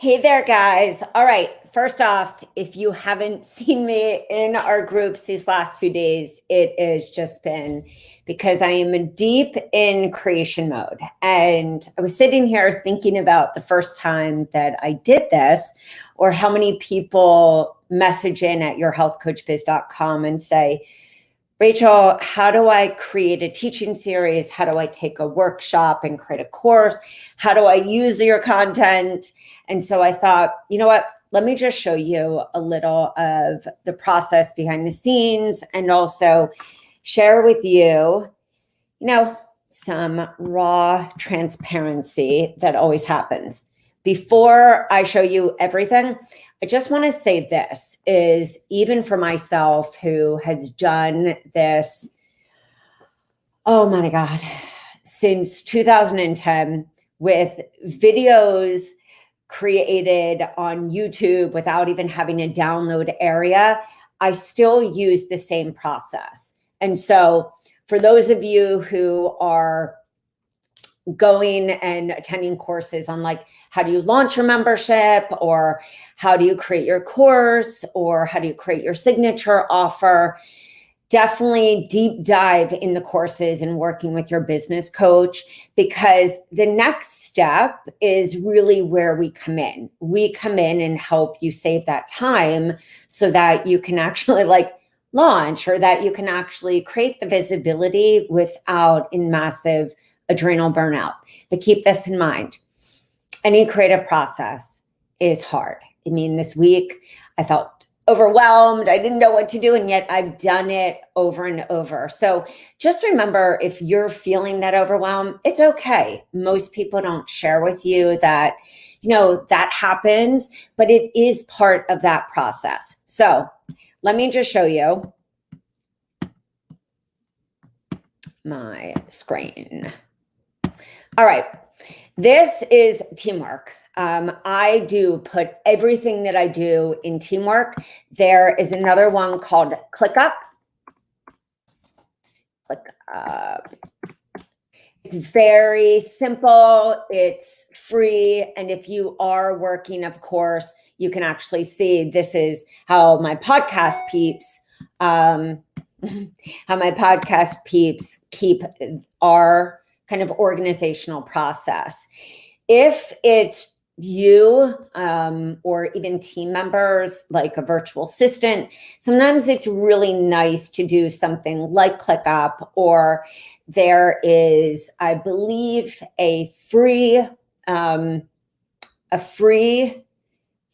Hey there, guys. All right. First off, if you haven't seen me in our groups these last few days, it has just been because I am deep in creation mode. And I was sitting here thinking about the first time that I did this, or how many people message in at yourhealthcoachbiz.com and say, Rachel, how do I create a teaching series? How do I take a workshop and create a course? How do I use your content? And so I thought, you know what? Let me just show you a little of the process behind the scenes and also share with you, some raw transparency that always happens. Before I show you everything, I just want to say this is even for myself who has done this, oh my God, since 2010 with videos created on YouTube without even having a download area, I still use the same process. And so for those of you who are going and attending courses on like how do you launch your membership, or how do you create your course, or how do you create your signature offer, definitely deep dive in the courses and working with your business coach, because the next step is really where we come in. We come in and help you save that time so that you can actually launch, or that you can actually create the visibility without in massive adrenal burnout. But keep this in mind. Any creative process is hard. I mean, this week I felt overwhelmed. I didn't know what to do, and yet I've done it over and over. So just remember, if you're feeling that overwhelm, it's okay. Most people don't share with you that, that happens, but it is part of that process. So let me just show you my screen. All right, this is teamwork. I do put everything that I do in teamwork. There is another one called ClickUp. ClickUp. It's very simple. It's free. And if you are working, of course, you can actually see this is how my podcast peeps, keep our kind of organizational process. If it's you or even team members, like a virtual assistant, sometimes it's really nice to do something like ClickUp, or there is, I believe, a free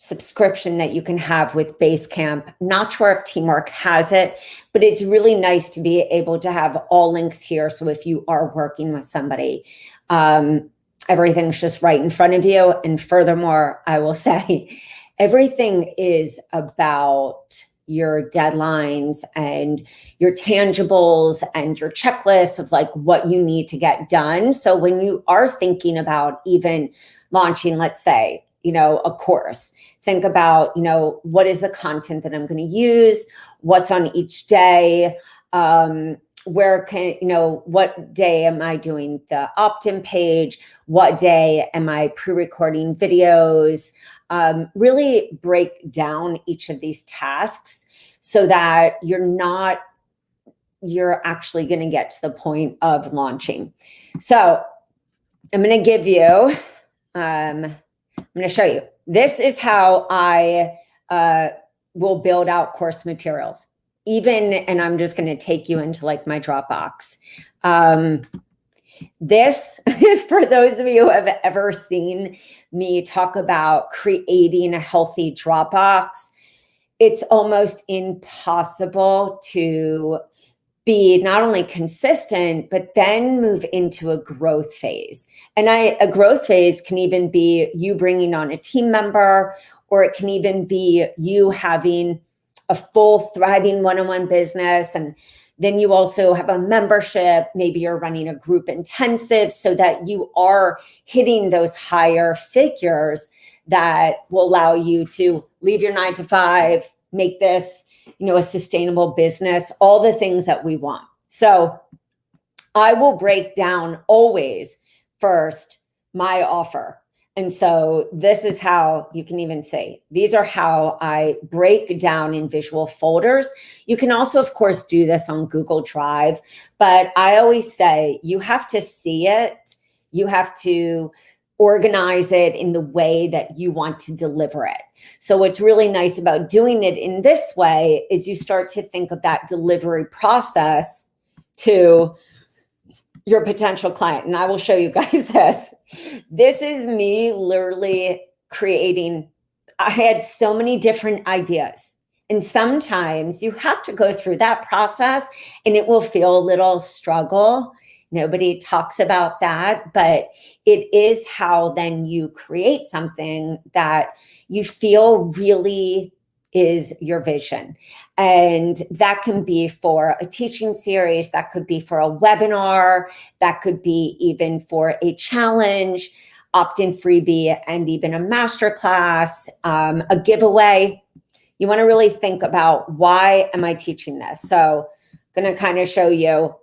subscription that you can have with Basecamp. Not sure if Teamwork has it, but it's really nice to be able to have all links here. So if you are working with somebody, everything's just right in front of you. And furthermore, I will say, everything is about your deadlines and your tangibles and your checklists of like what you need to get done. So when you are thinking about even launching, let's say, a course, think about, what is the content that I'm going to use? What's on each day? Where can, what day am I doing the opt-in page? What day am I pre-recording videos? Really break down each of these tasks so that you're actually going to get to the point of launching. So I'm going to give you, I'm going to show you. This is how I will build out course materials. And I'm just going to take you into like my Dropbox. This, for those of you who have ever seen me talk about creating a healthy Dropbox, it's almost impossible to be not only consistent, but then move into a growth phase. And a growth phase can even be you bringing on a team member, or it can even be you having a full thriving one-on-one business. And then you also have a membership. Maybe you're running a group intensive so that you are hitting those higher figures that will allow you to leave your 9-to-5, make this, a sustainable business, all the things that we want. So I will break down always first my offer. And so this is how you can even say, these are how I break down in visual folders. You can also, of course, do this on Google Drive, but I always say you have to see it. You have to organize it in the way that you want to deliver it. So what's really nice about doing it in this way is you start to think of that delivery process to your potential client. And I will show you guys this. This is me literally creating. I had so many different ideas. And sometimes you have to go through that process and it will feel a little struggle. Nobody talks about that, but it is how then you create something that you feel really is your vision. And that can be for a teaching series, that could be for a webinar, that could be even for a challenge, opt-in freebie, and even a masterclass, a giveaway. You want to really think about, why am I teaching this? So I'm going to kind of show you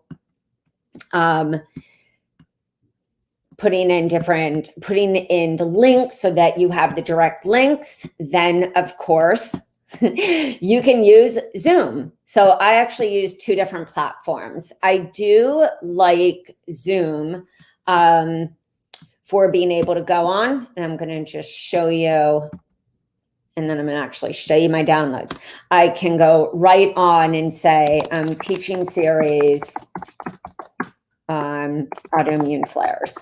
putting in the links so that you have the direct links. Then, of course, you can use Zoom. So I actually use two different platforms. I do like Zoom for being able to go on, and I'm going to just show you, and then I'm going to actually show you my downloads. I can go right on and say, teaching series on autoimmune flares.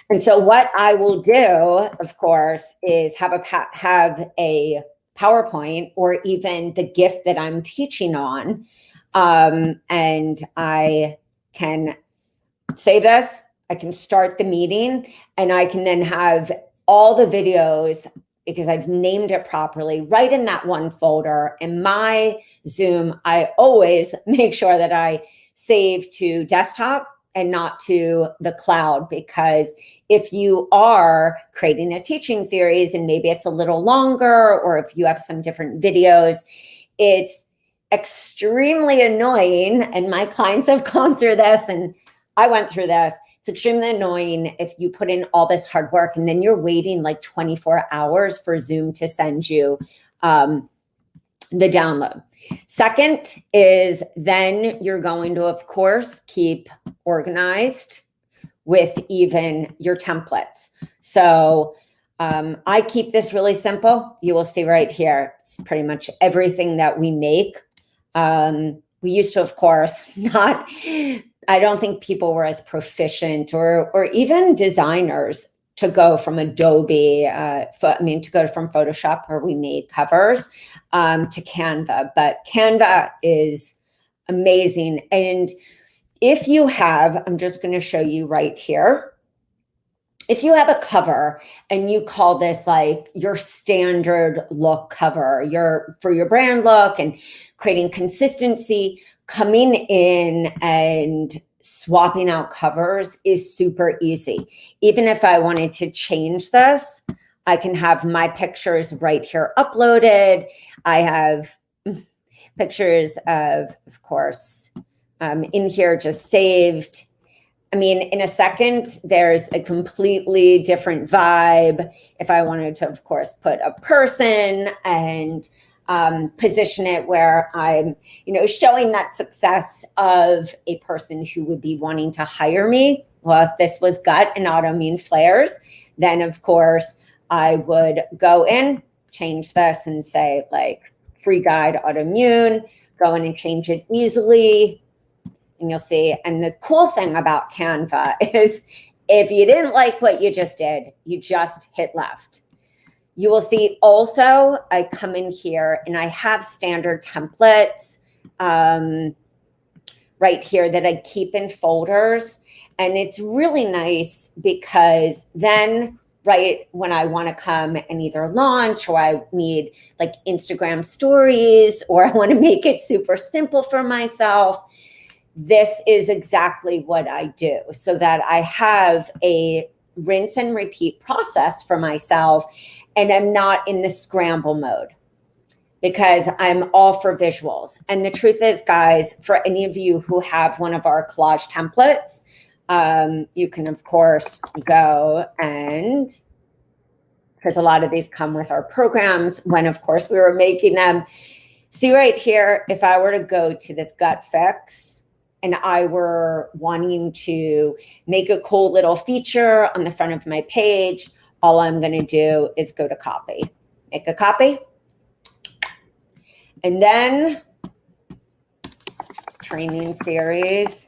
And so what I will do, of course, is have a PowerPoint or even the gift that I'm teaching on. And I can save this, I can start the meeting, and I can then have all the videos, because I've named it properly, right in that one folder. In my Zoom, I always make sure that I save to desktop and not to the cloud, because if you are creating a teaching series and maybe it's a little longer, or if you have some different videos, it's extremely annoying. And my clients have gone through this, and I went through this. It's extremely annoying if you put in all this hard work and then you're waiting like 24 hours for Zoom to send you the download. Second is then you're going to, of course, keep organized with even your templates. So I keep this really simple. You will see right here, it's pretty much everything that we make. We used to, of course, I don't think people were as proficient or even designers to go from Adobe, to go from Photoshop, where we made covers, to Canva. But Canva is amazing. And if you have, I'm just going to show you right here. If you have a cover and you call this like your standard look cover, for your brand look and creating consistency, coming in and swapping out covers is super easy. Even if I wanted to change this, I can have my pictures right here uploaded. I have pictures of course, in here just saved. I mean, in a second, there's a completely different vibe. If I wanted to, of course, put a person and position it where I'm, showing that success of a person who would be wanting to hire me. Well, if this was gut and autoimmune flares, then of course I would go in, change this and say like free guide autoimmune, go in and change it easily. And you'll see. And the cool thing about Canva is if you didn't like what you just did, you just hit left. You will see also, I come in here and I have standard templates right here that I keep in folders. And it's really nice because then right when I want to come and either launch, or I need like Instagram stories, or I want to make it super simple for myself, this is exactly what I do, so that I have a rinse and repeat process for myself, and I'm not in the scramble mode, because I'm all for visuals. And the truth is, guys, for any of you who have one of our collage templates, You can, of course, go and, because a lot of these come with our programs, when, of course, we were making them. See right here, if I were to go to this gut fix and I were wanting to make a cool little feature on the front of my page, all I'm going to do is go to copy, make a copy, and then training series.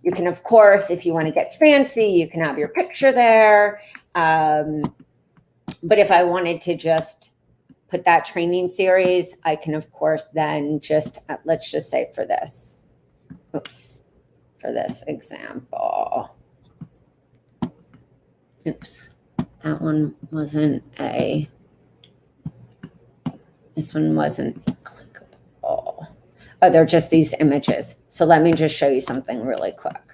You can, of course, if you want to get fancy, you can have your picture there. But if I wanted to just put that training series, I can, of course, then just, let's just say for this, for this example, that one wasn't this one wasn't clickable. Oh, they're just these images. So let me just show you something really quick.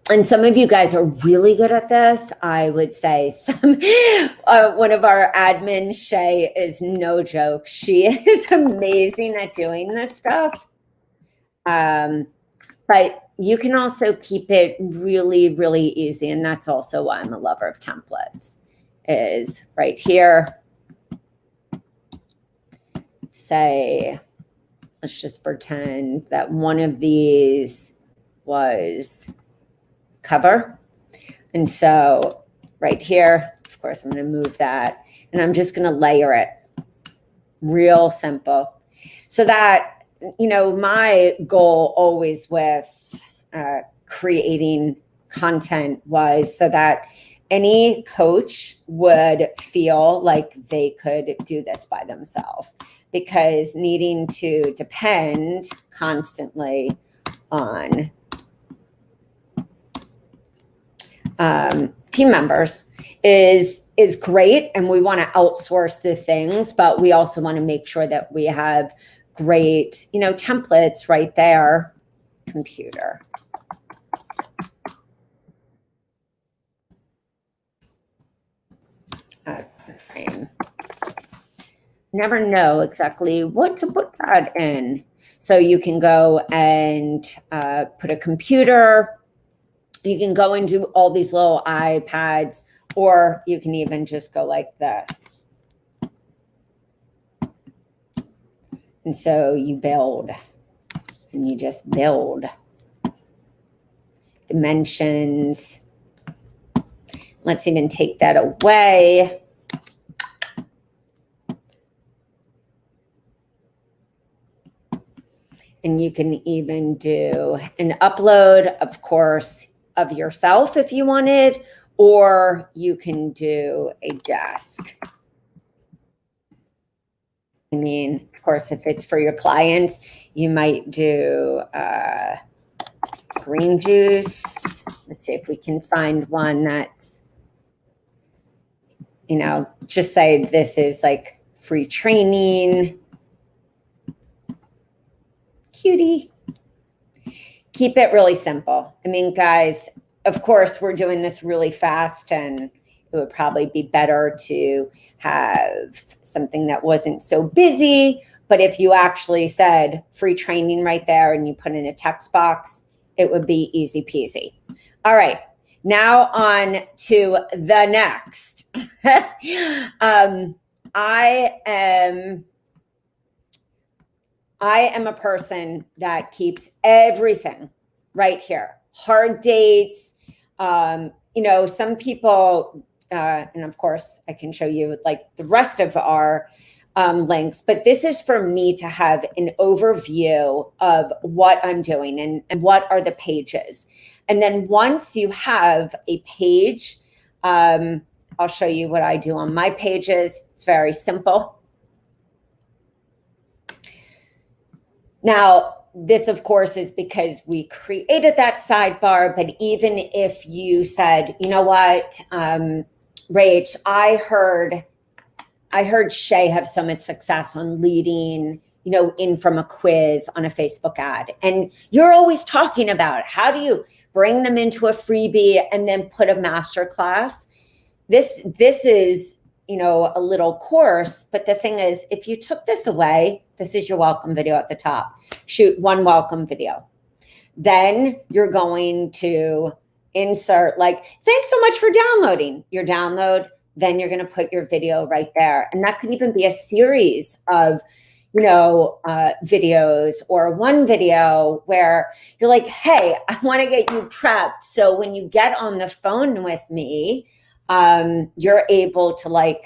And some of you guys are really good at this. I would say one of our admins, Shay, is no joke. She is amazing at doing this stuff. But you can also keep it really, really easy. And that's also why I'm a lover of templates, is right here. Say, let's just pretend that one of these was cover. And so right here, of course, I'm going to move that and I'm just going to layer it real simple. So that, you know, my goal always with creating content was so that any coach would feel like they could do this by themselves, because needing to depend constantly on team members is great, and we want to outsource the things, but we also want to make sure that we have great, you know, templates right there. Computer. Frame. Never know exactly what to put that in. So you can go and put a computer. You can go and do all these little iPads, or you can even just go like this. And so you build, and you just build dimensions. Let's even take that away. And you can even do an upload, of course, of yourself if you wanted, or you can do a desk. I mean, of course, if it's for your clients, you might do green juice. Let's see if we can find one that's, you know, just say this is like free training. Cutie. Keep it really simple. I mean, guys, of course, we're doing this really fast, and it would probably be better to have something that wasn't so busy. But if you actually said free training right there and you put in a text box, it would be easy peasy. All right, now on to the next. I am a person that keeps everything right here. Hard dates. You know, some people, and of course I can show you like the rest of our links, but this is for me to have an overview of what I'm doing and what are the pages. And then once you have a page, I'll show you what I do on my pages. It's very simple. Now, this, of course, is because we created that sidebar, but even if you said, you know what, Rach, I heard Shay have so much success on leading, you know, in from a quiz on a Facebook ad. And you're always talking about how do you bring them into a freebie and then put a masterclass. This is, you know, a little course, but the thing is, if you took this away, this is your welcome video at the top. Shoot one welcome video. Then you're going to insert like, thanks so much for downloading your download. Then you're going to put your video right there. And that could even be a series of, videos, or one video where you're like, hey, I want to get you prepped. So when you get on the phone with me, you're able to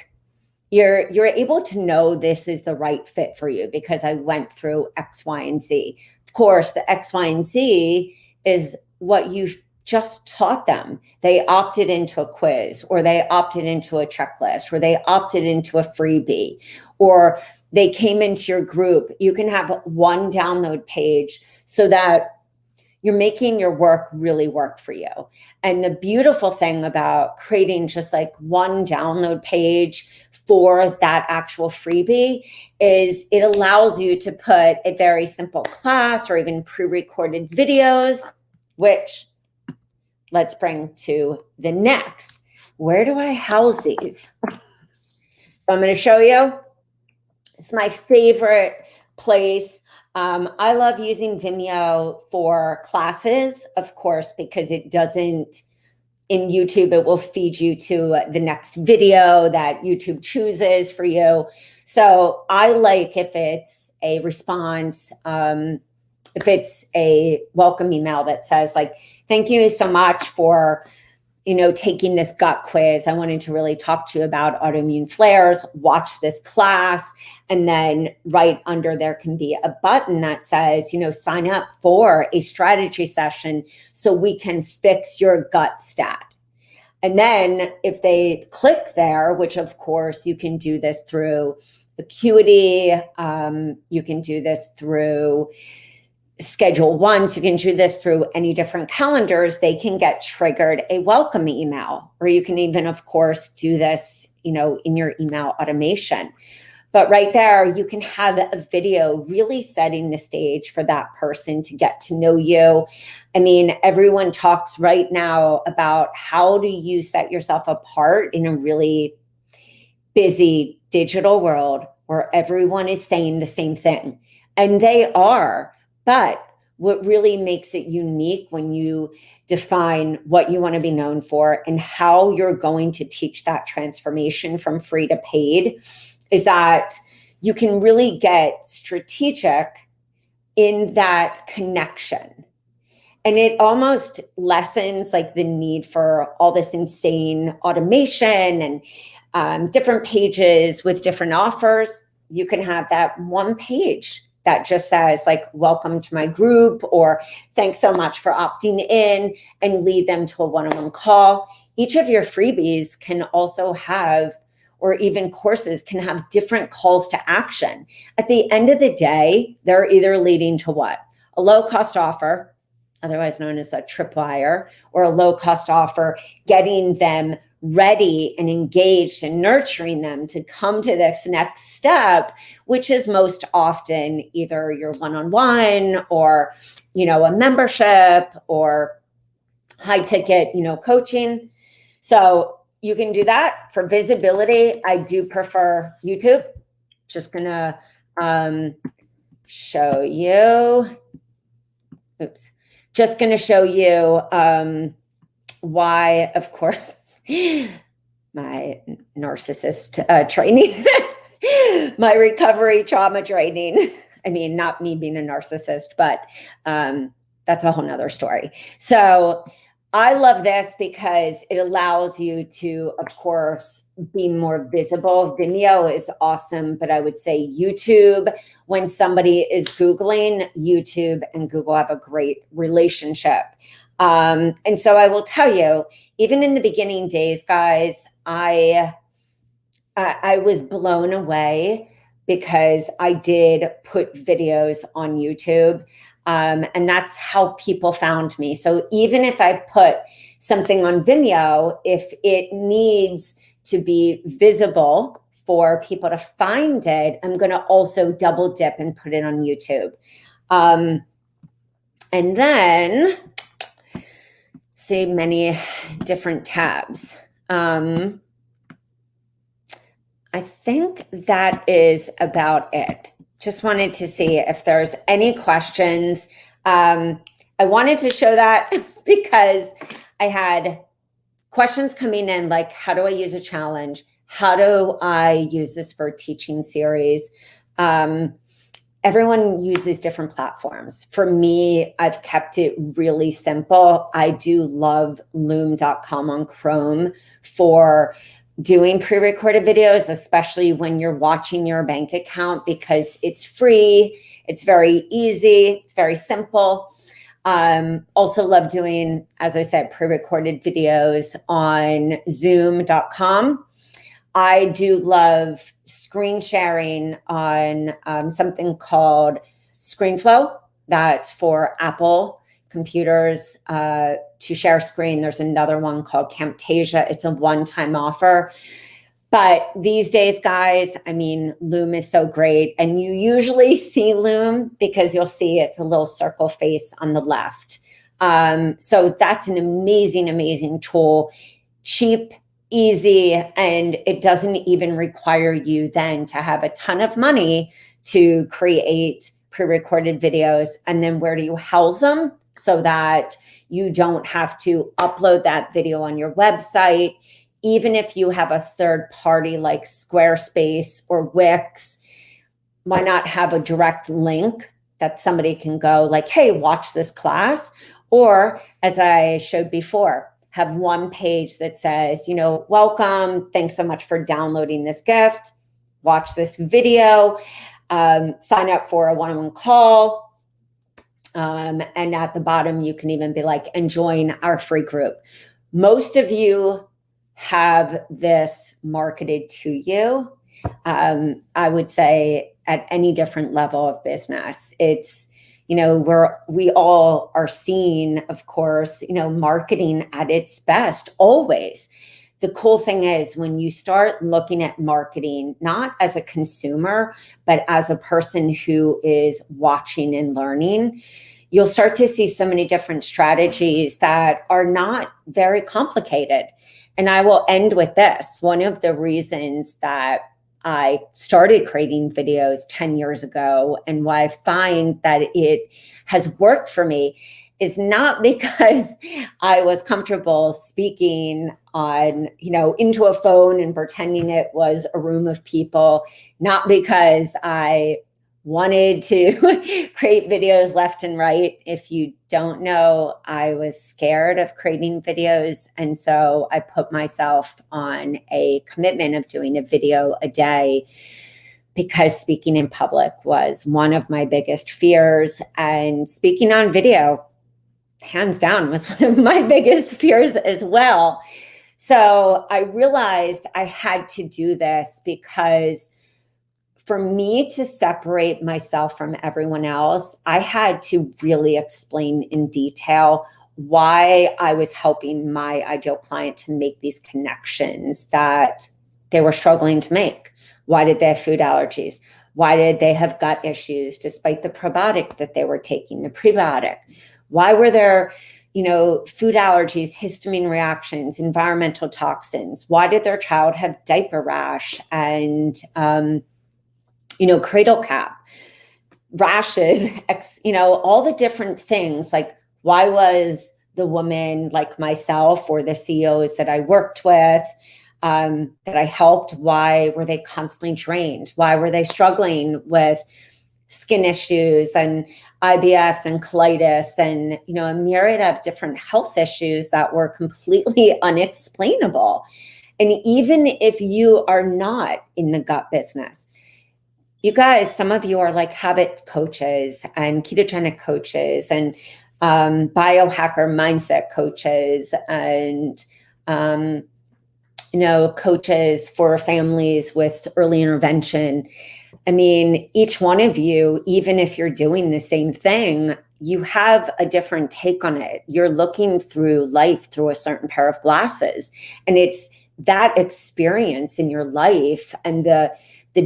you're able to know this is the right fit for you because I went through X, Y, and Z. Of course, the X, Y, and Z is what you've just taught them. They opted into a quiz, or they opted into a checklist, or they opted into a freebie, or they came into your group. You can have one download page so that you're making your work really work for you. And the beautiful thing about creating just like one download page for that actual freebie is it allows you to put a very simple class or even pre-recorded videos, which let's bring to the next. Where do I house these? So I'm going to show you. It's my favorite place. I love using Vimeo for classes, of course, because it doesn't, in YouTube, it will feed you to the next video that YouTube chooses for you. So I like if it's a response, if it's a welcome email that says like, thank you so much for, taking this gut quiz. I wanted to really talk to you about autoimmune flares. Watch this class. And then right under there can be a button that says, sign up for a strategy session so we can fix your gut stat. And then if they click there, which of course you can do this through Acuity, you can do this through Schedule One, so you can do this through any different calendars, they can get triggered a welcome email, or you can even, of course, do this, in your email automation. But right there, you can have a video really setting the stage for that person to get to know you. I mean, everyone talks right now about how do you set yourself apart in a really busy digital world where everyone is saying the same thing. And they are. But what really makes it unique when you define what you want to be known for and how you're going to teach that transformation from free to paid is that you can really get strategic in that connection. And it almost lessens like the need for all this insane automation and different pages with different offers. You can have that one page that just says like, welcome to my group, or thanks so much for opting in, and lead them to a one-on-one call. Each of your freebies can also have, or even courses can have, different calls to action. At the end of the day, they're either leading to what? A low-cost offer, otherwise known as a tripwire, or a low-cost offer, getting them ready and engaged and nurturing them to come to this next step, which is most often either your one-on-one or, a membership or high ticket, coaching. So you can do that. For visibility, I do prefer YouTube. Just gonna show you. Oops. Just gonna show you why, of course, my narcissist training, my recovery trauma training. I mean, not me being a narcissist, but that's a whole nother story. So I love this because it allows you to, of course, be more visible. Vimeo is awesome, but I would say YouTube, when somebody is Googling, YouTube and Google have a great relationship. And so I will tell you, even in the beginning days, guys, I was blown away because I did put videos on YouTube. And that's how people found me. So even if I put something on Vimeo, if it needs to be visible for people to find it, I'm going to also double dip and put it on YouTube. And then see many different tabs. I think that is about it. Just wanted to see if there's any questions. I wanted to show that because I had questions coming in like, how do I use a challenge? How do I use this for a teaching series? Everyone uses different platforms. For me, I've kept it really simple. I do love loom.com on Chrome for doing pre-recorded videos, especially when you're watching your bank account, because it's free, it's very easy, it's very simple. Also love doing, as I said, pre-recorded videos on zoom.com. I do love screen sharing on something called ScreenFlow. That's for Apple computers to share screen. There's another one called Camtasia. It's a one-time offer. But these days, guys, I mean, Loom is so great. And you usually see Loom because you'll see it's a little circle face on the left. So that's an amazing, amazing tool. Cheap, easy, and it doesn't even require you then to have a ton of money to create pre-recorded videos. And then where do you house them so that you don't have to upload that video on your website? Even if you have a third party like Squarespace or Wix, why not have a direct link that somebody can go like, hey, watch this class? Or as I showed before, have one page that says, you know, welcome, thanks so much for downloading this gift, watch this video, sign up for a one-on-one call. And at the bottom, you can even be like, and join our free group. Most of you have this marketed to you. I would say at any different level of business, it's, you know, we all are seeing, of course, you know, marketing at its best always. The cool thing is when you start looking at marketing, not as a consumer, but as a person who is watching and learning, you'll start to see so many different strategies that are not very complicated. And I will end with this. One of the reasons that I started creating videos 10 years ago and why I find that it has worked for me is not because I was comfortable speaking on, you know, into a phone and pretending it was a room of people, not because I wanted to create videos left and right. If you don't know, I was scared of creating videos. And so I put myself on a commitment of doing a video a day because speaking in public was one of my biggest fears. And speaking on video, hands down, was one of my biggest fears as well. So I realized I had to do this because for me to separate myself from everyone else, I had to really explain in detail why I was helping my ideal client to make these connections that they were struggling to make. Why did they have food allergies? Why did they have gut issues despite the probiotic that they were taking, the prebiotic? Why were there, you know, food allergies, histamine reactions, environmental toxins? Why did their child have diaper rash and, you know, cradle cap, rashes, you know, all the different things. Like, why was the woman like myself or the CEOs that I worked with, that I helped, why were they constantly drained? Why were they struggling with skin issues and IBS and colitis and, you know, a myriad of different health issues that were completely unexplainable? And even if you are not in the gut business, you guys, some of you are like habit coaches and ketogenic coaches and biohacker mindset coaches and, you know, coaches for families with early intervention. I mean, each one of you, even if you're doing the same thing, you have a different take on it. You're looking through life through a certain pair of glasses. And it's that experience in your life and the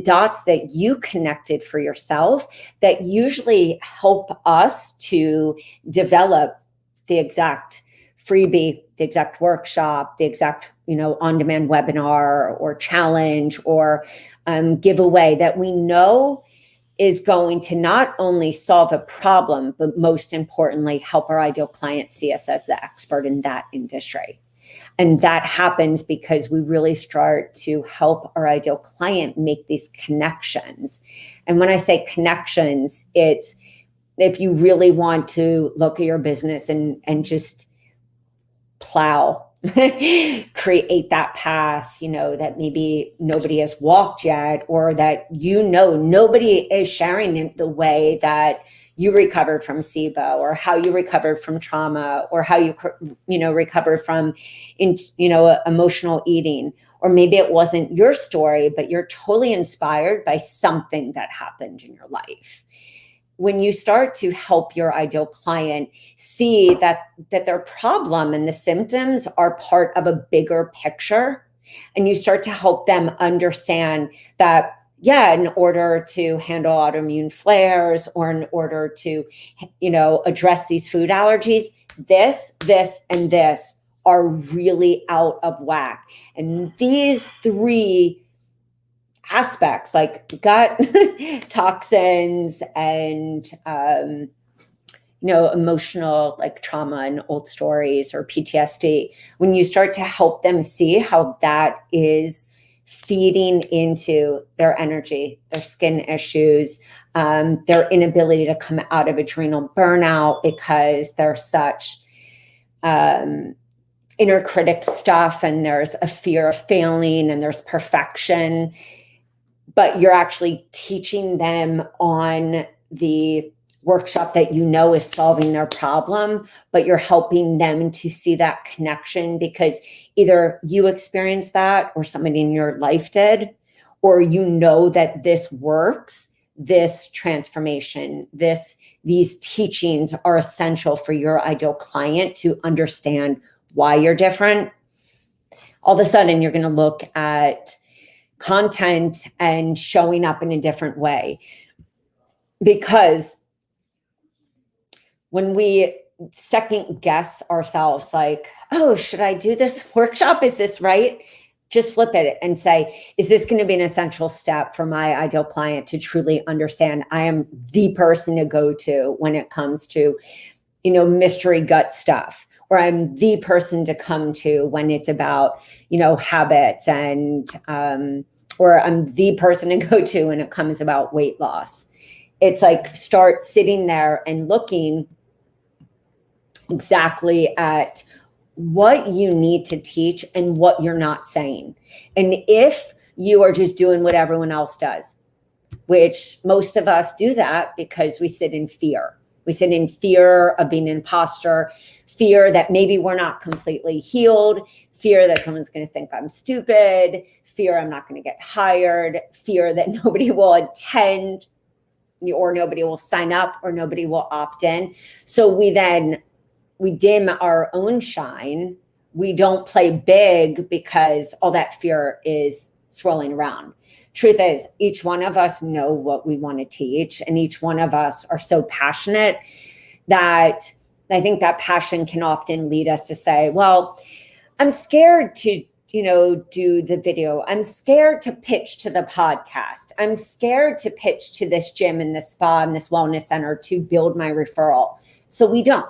dots that you connected for yourself that usually help us to develop the exact freebie, the exact workshop, the exact, you know, on-demand webinar or challenge or giveaway that we know is going to not only solve a problem, but most importantly, help our ideal client see us as the expert in that industry. And that happens because we really start to help our ideal client make these connections. And when I say connections, it's if you really want to look at your business and just plow, create that path, that maybe nobody has walked yet, or that, nobody is sharing it the way that you recovered from SIBO, or how you recovered from trauma, or how you, recovered from, emotional eating. Or maybe it wasn't your story, but you're totally inspired by something that happened in your life. When you start to help your ideal client see that their problem and the symptoms are part of a bigger picture, and you start to help them understand that, in order to handle autoimmune flares, or in order to, address these food allergies, this, and this are really out of whack. And these three aspects, like gut toxins and emotional, like trauma and old stories or PTSD, when you start to help them see how that is feeding into their energy, their skin issues, their inability to come out of adrenal burnout because there's such inner critic stuff, and there's a fear of failing, and there's perfection. But you're actually teaching them on the workshop that is solving their problem, but you're helping them to see that connection because either you experienced that, or somebody in your life did, or that this works, this transformation, these teachings are essential for your ideal client to understand why you're different. All of a sudden, you're going to look at content and showing up in a different way. Because when we second guess ourselves, like, oh, should I do this workshop? Is this right? Just flip it and say, is this going to be an essential step for my ideal client to truly understand I am the person to go to when it comes to, mystery gut stuff? Or I'm the person to come to when it's about, habits, and, or I'm the person to go to when it comes about weight loss. It's like, start sitting there and looking exactly at what you need to teach and what you're not saying. And if you are just doing what everyone else does, which most of us do that because we sit in fear. We sit in fear of being an imposter, fear that maybe we're not completely healed, fear that someone's going to think I'm stupid, fear I'm not going to get hired, fear that nobody will attend, or nobody will sign up, or nobody will opt in. So we dim our own shine. We don't play big because all that fear is swirling around. Truth is, each one of us know what we want to teach, and each one of us are so passionate that I think that passion can often lead us to say, well, I'm scared to, do the video. I'm scared to pitch to the podcast. I'm scared to pitch to this gym and this spa and this wellness center to build my referral. So we don't.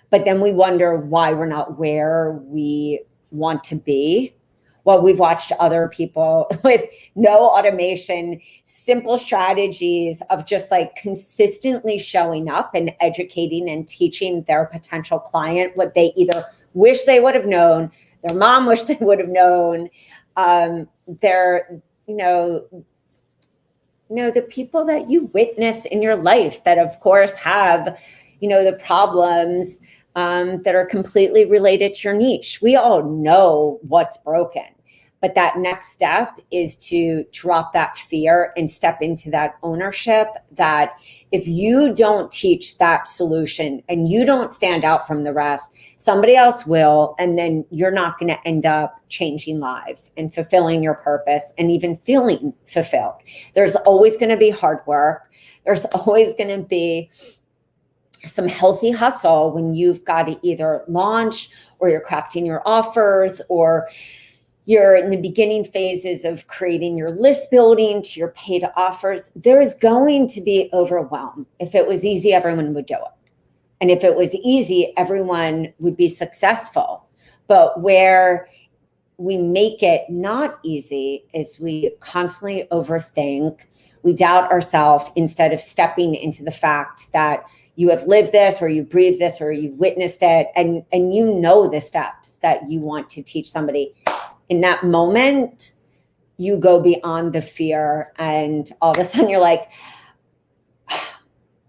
But then we wonder why we're not where we want to be. Well, we've watched other people with no automation, simple strategies of just like consistently showing up and educating and teaching their potential client what they either wish they would have known, their mom wished they would have known, their, the people that you witness in your life that of course have, the problems that are completely related to your niche. We all know what's broken, but that next step is to drop that fear and step into that ownership, that if you don't teach that solution and you don't stand out from the rest, somebody else will, and then you're not going to end up changing lives and fulfilling your purpose and even feeling fulfilled. There's always going to be hard work. There's always going to be some healthy hustle when you've got to either launch, or you're crafting your offers, or you're in the beginning phases of creating your list building to your paid offers, there is going to be overwhelm. If it was easy, everyone would do it. And if it was easy, everyone would be successful. But where we make it not easy is we constantly overthink. We doubt ourselves instead of stepping into the fact that you have lived this or you breathed this or you witnessed it, and you know the steps that you want to teach somebody. In that moment, you go beyond the fear, and all of a sudden you're like,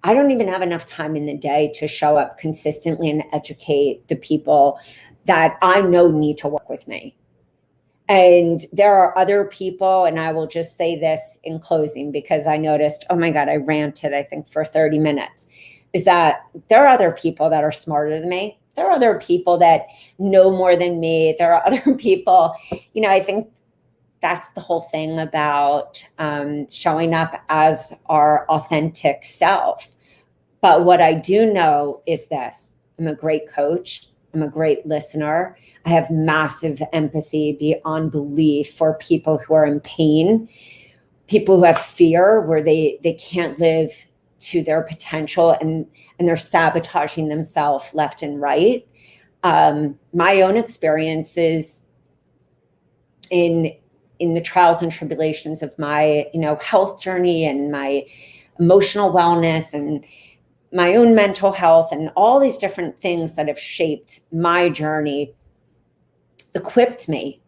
I don't even have enough time in the day to show up consistently and educate the people that I know need to work with me. And there are other people, and I will just say this in closing because I noticed, oh my God, I ranted, I think, for 30 minutes, is that there are other people that are smarter than me. There are other people that know more than me. There are other people, I think that's the whole thing about showing up as our authentic self. But what I do know is this: I'm a great coach. I'm a great listener. I have massive empathy beyond belief for people who are in pain, people who have fear where they can't live to their potential and they're sabotaging themselves left and right. My own experiences in the trials and tribulations of my health journey and my emotional wellness and my own mental health and all these different things that have shaped my journey equipped me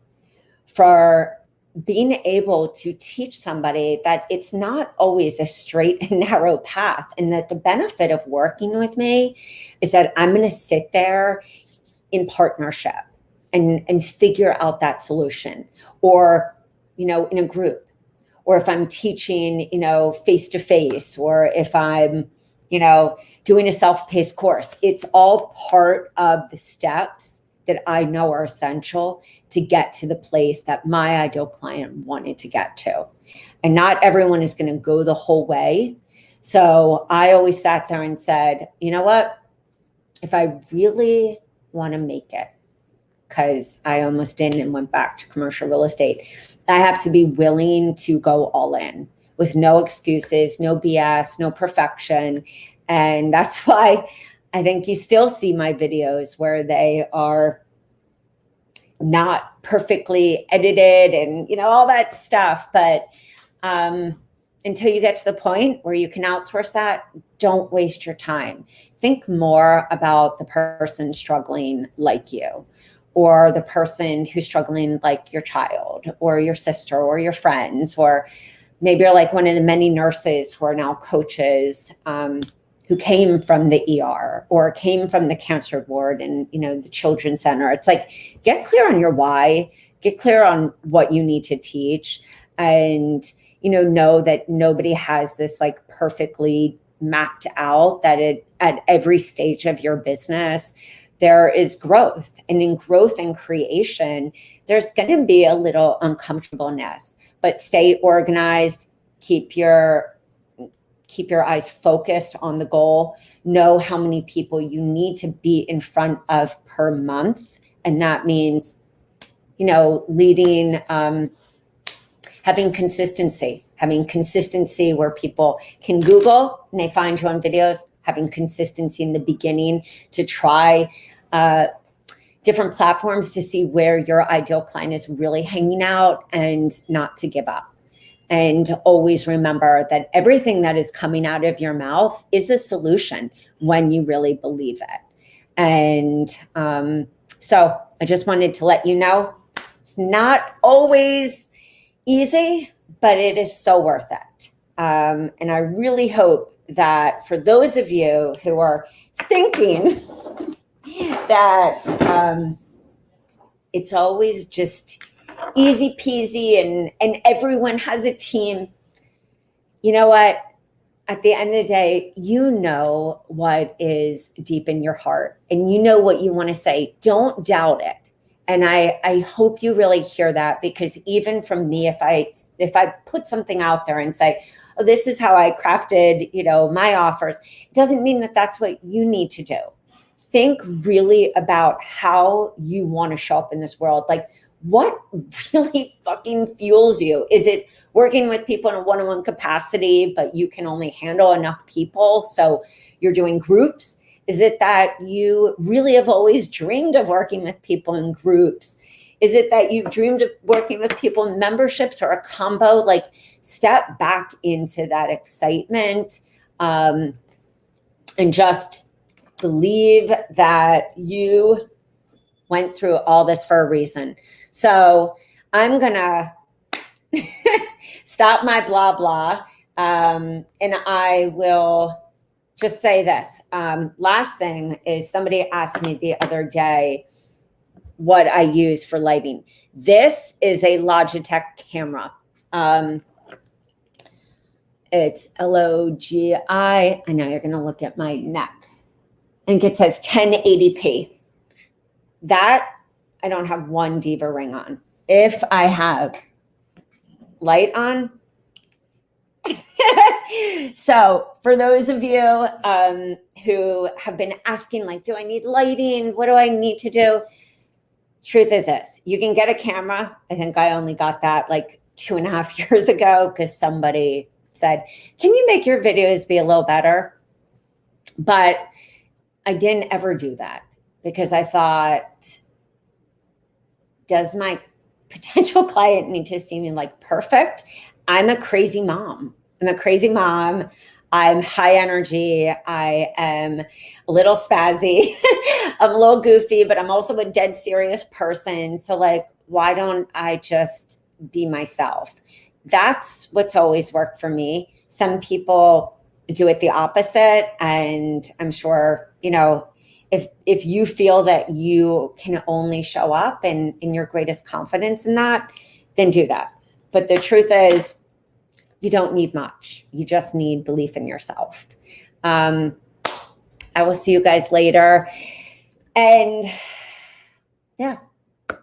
for being able to teach somebody that it's not always a straight and narrow path, and that the benefit of working with me is that I'm going to sit there in partnership and figure out that solution, or in a group, or if I'm teaching face to face, or if I'm doing a self-paced course. It's all part of the steps that I know are essential to get to the place that my ideal client wanted to get to. And not everyone is going to go the whole way. So I always sat there and said, you know what? If I really want to make it, because I almost didn't and went back to commercial real estate, I have to be willing to go all in with no excuses, no BS, no perfection. And that's why I think you still see my videos where they are not perfectly edited and all that stuff. But until you get to the point where you can outsource that, don't waste your time. Think more about the person struggling like you, or the person who's struggling like your child or your sister or your friends, or maybe you're like one of the many nurses who are now coaches, who came from the ER or came from the cancer ward and, the children's center. It's like, get clear on your why, get clear on what you need to teach, and, know that nobody has this like perfectly mapped out, that at every stage of your business, there is growth. And in growth and creation, there's going to be a little uncomfortableness, but stay organized, keep your eyes focused on the goal, know how many people you need to be in front of per month. And that means, leading, having consistency where people can Google and they find you on videos, having consistency in the beginning to try different platforms to see where your ideal client is really hanging out, and not to give up. And always remember that everything that is coming out of your mouth is a solution when you really believe it. And so I just wanted to let you know, it's not always easy, but it is so worth it. And I really hope that for those of you who are thinking that it's always just easy peasy and everyone has a team, you know what? At the end of the day, you know what is deep in your heart and you know what you want to say. Don't doubt it. And I hope you really hear that, because even from me, if I put something out there and say, oh, this is how I crafted, my offers, it doesn't mean that that's what you need to do. think really about how you want to show up in this world. Like, what really fucking fuels you? Is it working with people in a one-on-one capacity, but you can only handle enough people, so you're doing groups? Is it that you really have always dreamed of working with people in groups? Is it that you've dreamed of working with people in memberships or a combo? Like, step back into that excitement, and just believe that you went through all this for a reason. So I'm gonna stop my blah blah, and I will just say this. Last thing is, somebody asked me the other day what I use for lighting. This is a Logitech camera. It's LOGI. I know you're gonna look at my neck. I think it says 1080p. That, I don't have one diva ring on. If I have light on. So for those of you who have been asking, like, do I need lighting? What do I need to do? Truth is this: you can get a camera. I think I only got that like 2.5 years ago because somebody said, can you make your videos be a little better? But I didn't ever do that because I thought, does my potential client need to see me like perfect? I'm a crazy mom. I'm high energy. I am a little spazzy. I'm a little goofy, but I'm also a dead serious person. So like, why don't I just be myself? That's what's always worked for me. Some people do it the opposite. And I'm sure, you know, if you feel that you can only show up and in your greatest confidence in that, then do that. But the truth is, you don't need much. You just need belief in yourself. I will see you guys later. And yeah,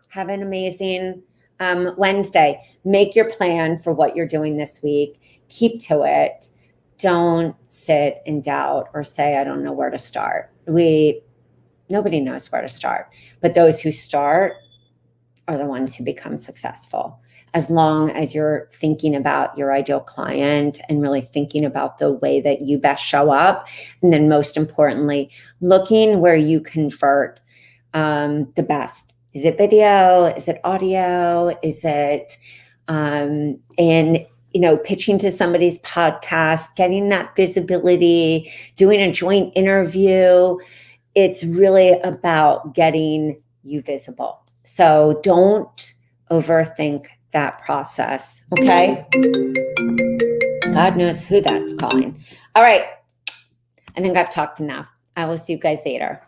have an amazing Wednesday. Make your plan for what you're doing this week. Keep to it. Don't sit in doubt or say, I don't know where to start. Nobody knows where to start, but those who start are the ones who become successful. As long as you're thinking about your ideal client and really thinking about the way that you best show up. And then most importantly, looking where you convert the best. Is it video? Is it audio? Is it, pitching to somebody's podcast, getting that visibility, doing a joint interview. It's really about getting you visible. So don't overthink that process, okay? God knows who that's calling. All right. I think I've talked enough. I will see you guys later.